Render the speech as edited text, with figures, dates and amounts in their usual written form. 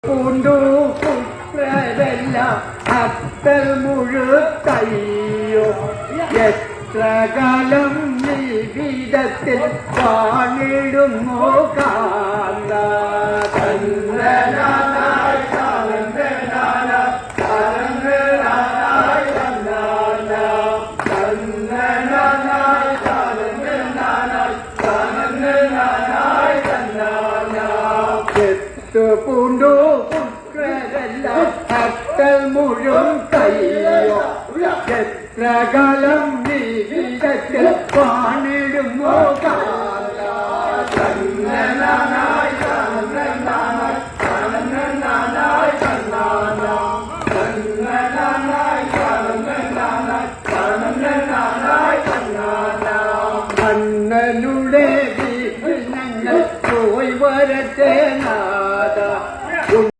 പൂണ്ടു പുത്രരെല്ലാം അത്തൽ മുഴുത്തയ്യോ എത്ര കാലം ജീവിതത്തിൽ വാണിടുന്നു കാന്ത പൂണ്ടു പുത്രരെല്ലാം അത്തൽ മുഴും കയ്യോ എത്ര കാലം